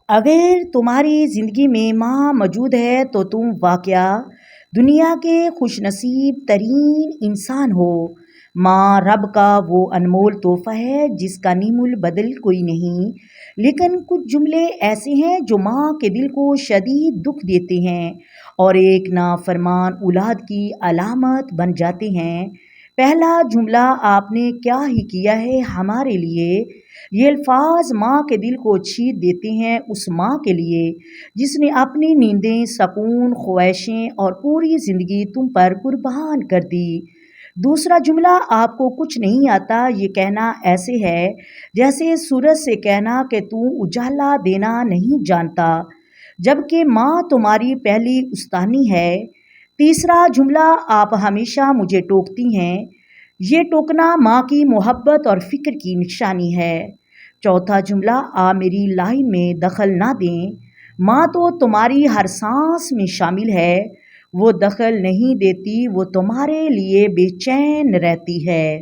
اگر تمہاری زندگی میں ماں موجود ہے تو تم واقعہ دنیا کے خوش نصیب ترین انسان ہو۔ ماں رب کا وہ انمول تحفہ ہے جس کا نیم البدل کوئی نہیں، لیکن کچھ جملے ایسے ہیں جو ماں کے دل کو شدید دکھ دیتے ہیں اور ایک نافرمان اولاد کی علامت بن جاتے ہیں۔ پہلا جملہ آپ نے کیا ہی کیا ہے ہمارے لیے، یہ الفاظ ماں کے دل کو چھید دیتے ہیں، اس ماں کے لیے جس نے اپنی نیندیں، سکون، خواہشیں اور پوری زندگی تم پر قربان کر دی۔ دوسرا جملہ آپ کو کچھ نہیں آتا، یہ کہنا ایسے ہے جیسے سورج سے کہنا کہ تو اجالا دینا نہیں جانتا، جبکہ ماں تمہاری پہلی استانی ہے۔ تیسرا جملہ آپ ہمیشہ مجھے ٹوکتی ہیں، یہ ٹوکنا ماں کی محبت اور فکر کی نشانی ہے۔ چوتھا جملہ آپ میری لائن میں دخل نہ دیں، ماں تو تمہاری ہر سانس میں شامل ہے، وہ دخل نہیں دیتی، وہ تمہارے لیے بے چین رہتی ہے۔